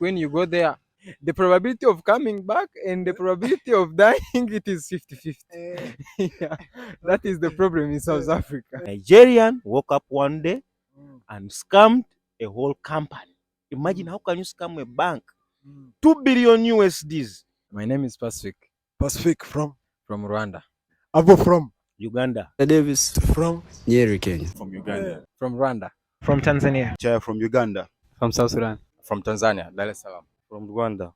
when you go there, the probability of coming back and the probability of dying, it is 50-50. Yeah, that is the problem in South Africa. Nigerian woke up one day and scammed a whole company. Imagine how can you scam a bank? 2 billion USDs. My name is Pacific Pacific from from Rwanda. Abo from Uganda. Davis from Nyeri, Kenya. From Uganda. From Rwanda. From Tanzania. Chair from Uganda. From South Sudan. From Tanzania, Dar es Salaam. From Rwanda.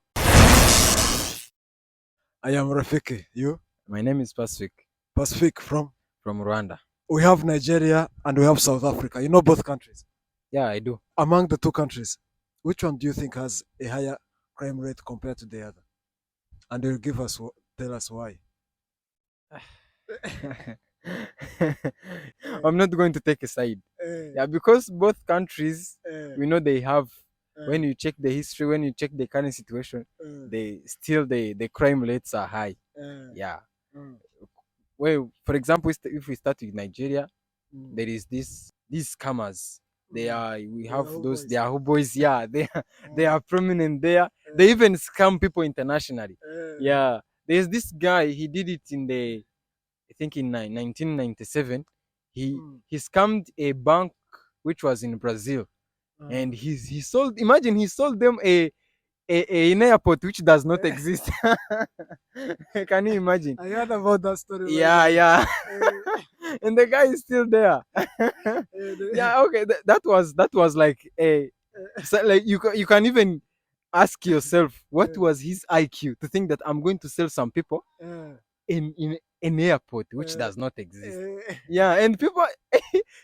I am Rafiki. You? My name is Pacific Pacific from Rwanda. we have Nigeria and we have South Africa. You know both countries. Yeah, I do. Among the two countries, which one do you think has a higher crime rate compared to the other? And you'll tell us why. I'm not going to take a side. Yeah, because both countries, we know they have. When you check the history, when you check the current situation, the crime rates are high. Yeah. Well, for example, if we start with Nigeria, there is these scammers. We have those. They are boys. Yeah, they are prominent there. They even scam people internationally. Yeah, there's this guy. He did it I think in 1997. He scammed a bank which was in Brazil, and he sold. Imagine he sold them an airport which does not exist. Can you imagine? I heard about that story. Yeah. And the guy is still there. Yeah, okay. That was like like you can even ask yourself what was his IQ to think that I'm going to sell some people in an airport which does not exist. Yeah, and people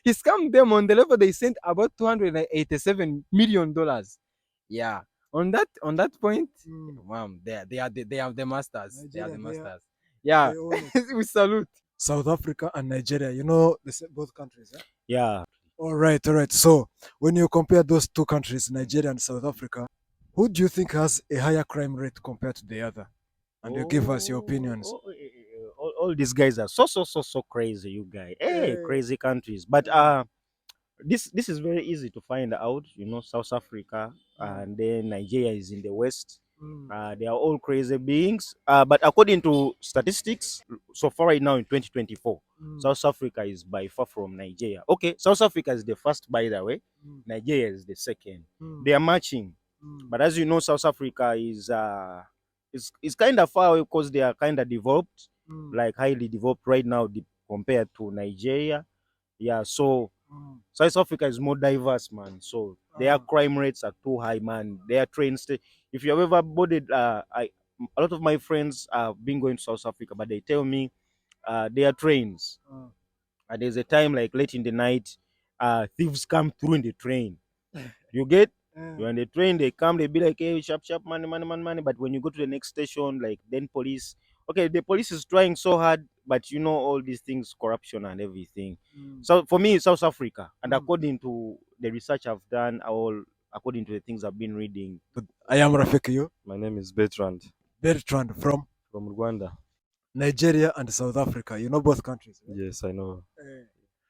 he scammed them on the level they sent about $287 million. Yeah. On that point, wow, they are the masters. They are the masters. Yeah. We salute. South Africa and Nigeria, you know both countries, eh? Yeah. All right. So when you compare those two countries, Nigeria and South Africa, who do you think has a higher crime rate compared to the other? And you give us your opinions. All these guys are so crazy, you guys. Hey, crazy countries. But this is very easy to find out. You know, South Africa and then Nigeria is in the west. They are all crazy beings. But according to statistics, so far right now in 2024, South Africa is by far from Nigeria. Okay, South Africa is the first, by the way. Nigeria is the second. They are matching. But as you know, South Africa is kind of far away because they are kind of developed, like highly developed right now compared to Nigeria. Yeah, so South Africa is more diverse, man. So their crime rates are too high, man. Their trains. If you have ever boarded, a lot of my friends have been going to South Africa, but they tell me their trains. There's a time like late in the night, thieves come through in the train. You get? You're on the train, they come, they be like, hey, sharp, money. But when you go to the next station, like then police, okay, the police is trying so hard, but you know all these things, corruption and everything. So for me, South Africa, and according to the research I've done, according to the things I've been reading. I am Rafiki. You? My name is Bertrand. Bertrand from Rwanda. Nigeria and South Africa. You know both countries, right? Yes, I know.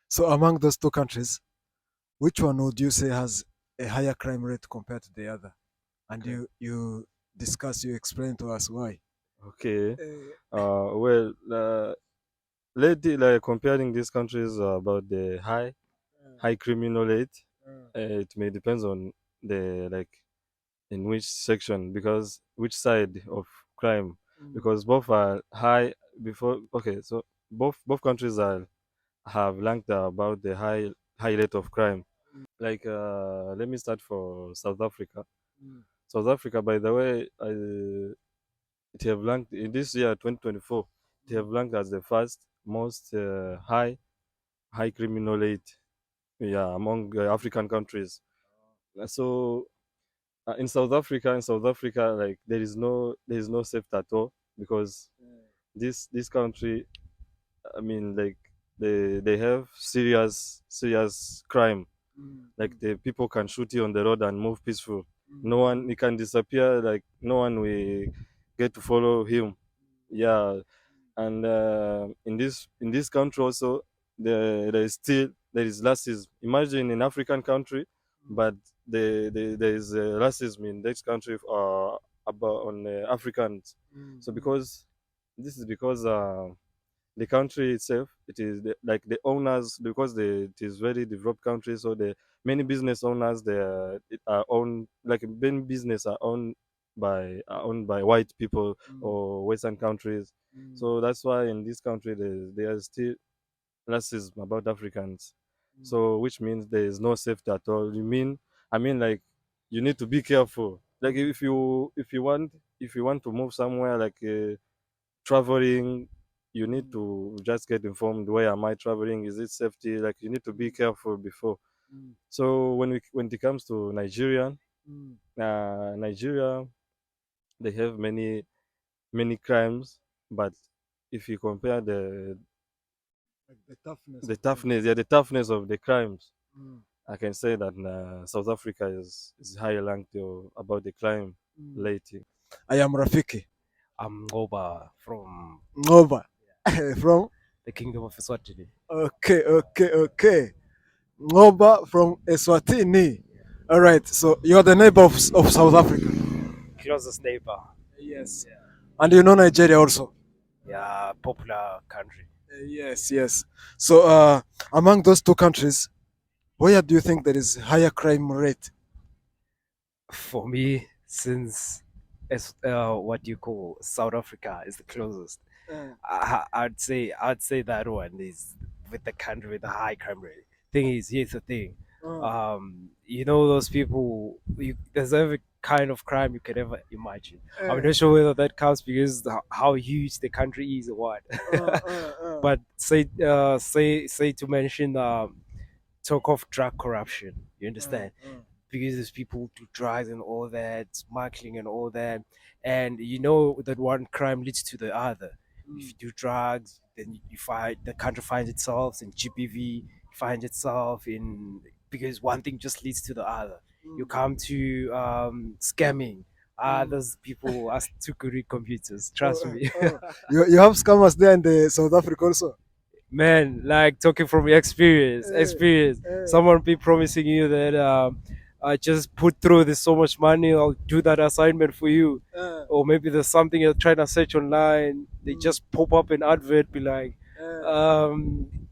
So among those two countries, which one would you say has a higher crime rate compared to the other? And you explain to us why. Okay. Well, lately, like comparing these countries about the high criminal rate, it may depends on the like in which section, because which side of crime, because both are high before. Okay, so both countries have ranked about the high rate of crime. Like let me start for South Africa. South Africa, by the way, it have ranked in this year 2024. It have ranked as the first most high criminal rate, yeah, among African countries. So in South Africa, like there is no safety at all, because this country, I mean, like they have serious crime. Like the people can shoot you on the road and move peaceful. No one, he can disappear. Like no one will get to follow him. Yeah, and in this country also, there is racism. Imagine in African country but there is racism in this country about on Africans. So because this is because the country itself, it is like the owners, because it is very developed country, so the many business owners, are owned, like many business are owned by white people or Western countries. So that's why in this country there is still racism about Africans. So which means there is no safety at all. I mean, like, you need to be careful. Like if you want to move somewhere, like traveling, you need to just get informed. Where am I traveling? Is it safety? Like, you need to be careful before. So when it comes to Nigeria, they have many crimes, but if you compare the toughness of the crimes, I can say that South Africa is higher ranked about the crime rating. I am Rafiki. I'm Ngoba from Ngoba. From? the Kingdom of Eswatini. Okay. Ngoba from Eswatini. All right. So you're the neighbor of South Africa. Closest neighbor. Yes. And you know Nigeria also. Yeah, popular country. Yes. So among those two countries, where do you think there is higher crime rate? For me, since what you call South Africa is the closest, I'd say that one is with the country with the high crime rate. Thing is, here's the thing. You know those people. There's every kind of crime you could ever imagine. I'm not sure whether that counts because how huge the country is or what. But say to mention talk of drug corruption. You understand? Because there's people who do drugs and all that, smuggling and all that, and you know that one crime leads to the other. If you do drugs, then you find the country finds itself in GBV, finds itself in because one thing just leads to the other. You come to scamming. Those people are too good with computers. Trust me. You have scammers there in the South Africa also. Man, like talking from experience. Someone be promising you that I just put through this so much money, I'll do that assignment for you. Or maybe there's something you're trying to search online, they just pop up an advert, be like,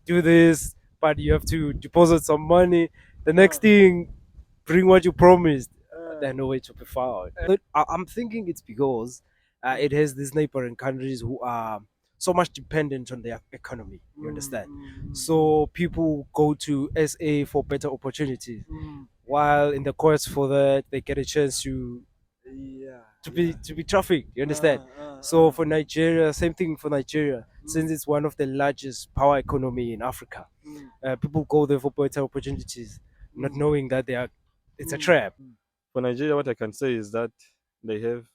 do this, but you have to deposit some money. The next thing, bring what you promised. They're nowhere to be found. But I'm thinking it's because it has these neighboring countries who are so much dependent on their economy. You understand? So people go to SA for better opportunities, while in the course for that they get a chance to be trafficked. You understand? So for Nigeria, same thing for Nigeria, since it's one of the largest power economy in Africa. People go there for better opportunities, not knowing that it's a trap. For Nigeria, what I can say is that they have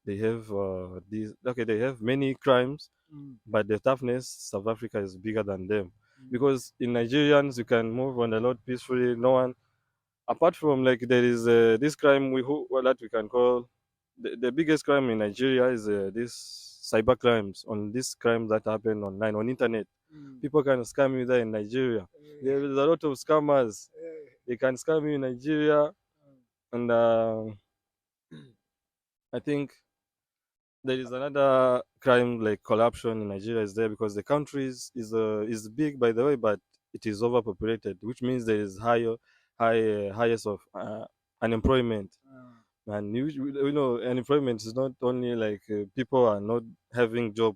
they have many crimes, but the toughness, South Africa is bigger than them. Because in Nigerians, you can move on a lot peacefully. No one, apart from, like, there is this crime that we can call the biggest crime in Nigeria is this cyber crimes, on these crimes that happen online on internet. People can scam you there in Nigeria. There is a lot of scammers. They can scam you in Nigeria, and I think there is another crime like corruption in Nigeria is there, because the country is big, by the way, but it is overpopulated, which means there is highest of unemployment. And you know, unemployment is not only like people are not having job.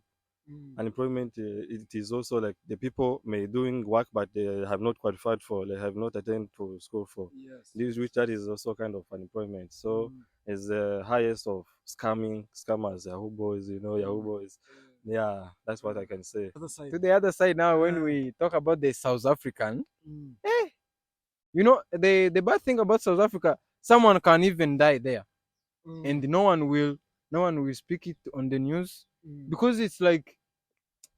Unemployment, it is also like the people may doing work, but they have not qualified for, they have not attended to school for. Which that is also kind of unemployment. So it's the highest of scammers, Yahoo boys, Yahoo boys. Yeah, that's what I can say. To the other side now, when we talk about the South African, you know, the bad thing about South Africa, someone can even die there, and no one will speak it on the news, because it's like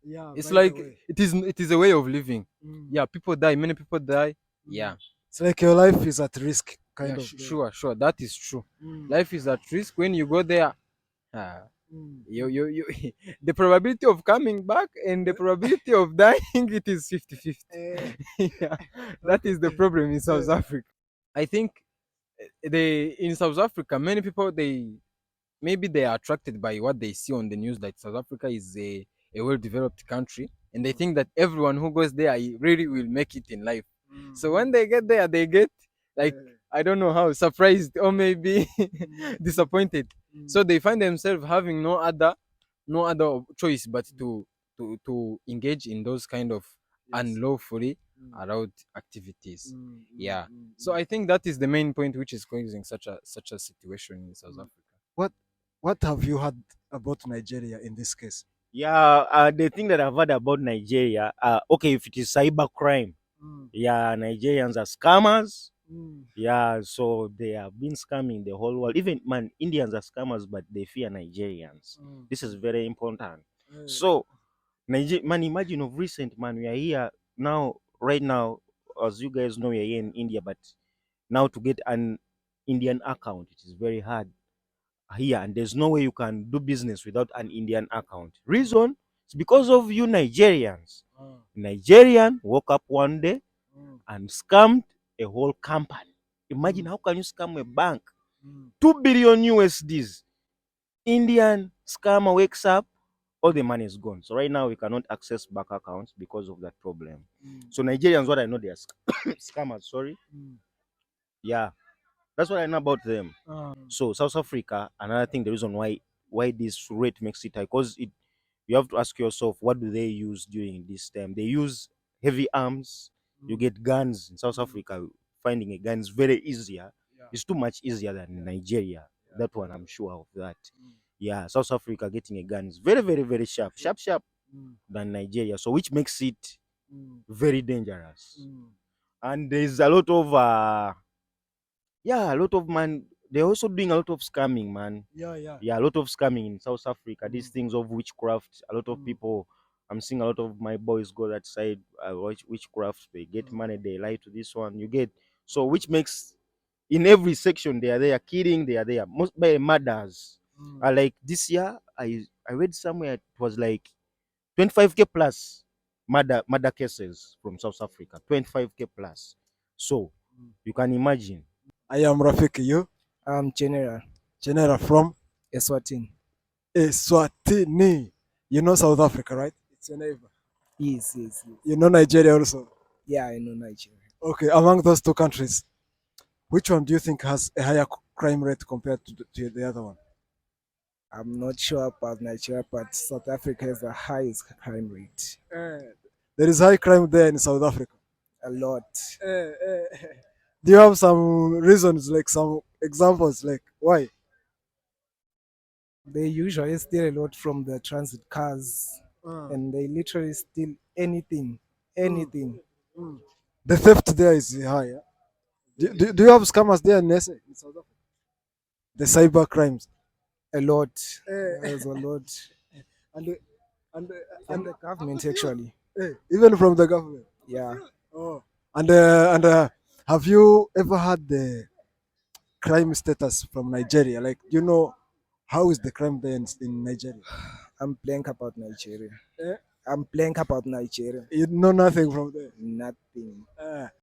it is a way of living. Yeah, people die, many people die. Yeah, It's like your life is at risk, kind yeah, of. sure, that is true. Life is at risk when you go there. Ah, you the probability of coming back and the probability of dying, it is 50-50. Yeah, that is the problem in South Africa. I think they in South Africa, many people maybe they are attracted by what they see on the news that South Africa is a well-developed country, and they think that everyone who goes there really will make it in life. So when they get there, they get like I don't know how surprised or maybe disappointed. So they find themselves having no other choice but to engage in those kind of unlawfully allowed activities. Yeah. So I think that is the main point which is causing such a situation in South Africa. What have you heard about Nigeria in this case? Yeah, the thing that I've heard about Nigeria, okay, if it is cyber crime, yeah, Nigerians are scammers. Yeah, so they have been scamming the whole world. Even man, Indians are scammers, but they fear Nigerians. This is very important. So, man, imagine of recent, man, we are here now, right now, as you guys know, we are here in India, but now to get an Indian account, it is very hard here, and there's no way you can do business without an Indian account. Reason? It's because of you Nigerians. Nigerian woke up one day and scammed a whole company. Imagine how can you scam a bank? 2 billion USDs. Indian scammer wakes up, all the money is gone. So right now we cannot access bank accounts because of that problem. So Nigerians, what I know, they are scammers. Sorry. Yeah, that's what I know about them. So South Africa, another thing, the reason why this rate makes it high, because you have to ask yourself, what do they use during this time? They use heavy arms. You get guns in South Africa. Finding a gun is very easier. It's too much easier than Nigeria. That one I'm sure of that. Yeah, South Africa getting a gun is very, very, very sharp than Nigeria. So which makes it very dangerous. And there's a lot of a lot of man. They're also doing a lot of scamming, man. Yeah, a lot of scamming in South Africa. These things of witchcraft. A lot of people. I'm seeing a lot of my boys go that side. Watch witchcraft. They get money. They lie to this one. You get so which makes in every section they are there killing. They are there most by murders. Like this year, I read somewhere it was like 25K plus murder cases from South Africa. 25K plus. So you can imagine. I am Rafiki. You? I'm General General from Eswatini. Eswatini. You know South Africa, right? It's your neighbor. Yes. You know Nigeria also. Yeah, I know Nigeria. Okay, among those two countries, which one do you think has a higher crime rate compared to the other one? I'm not sure about Nigeria, but South Africa has the highest crime rate. There is high crime there in South Africa. A lot. Do you have some reasons, like some examples, like why? They usually steal a lot from the transit cars, and they literally steal anything. The theft there is high. Yeah? Do you have scammers there in SA, in South Africa? The cyber crimes. A lot. There's a lot. And the, and From the government, actually. even from the government. Yeah. Oh. And have you ever had the crime status from Nigeria? Like, you know, how is the crime there in Nigeria? I'm blank about Nigeria. Eh? I'm blank about Nigeria. You know nothing from there. Nothing.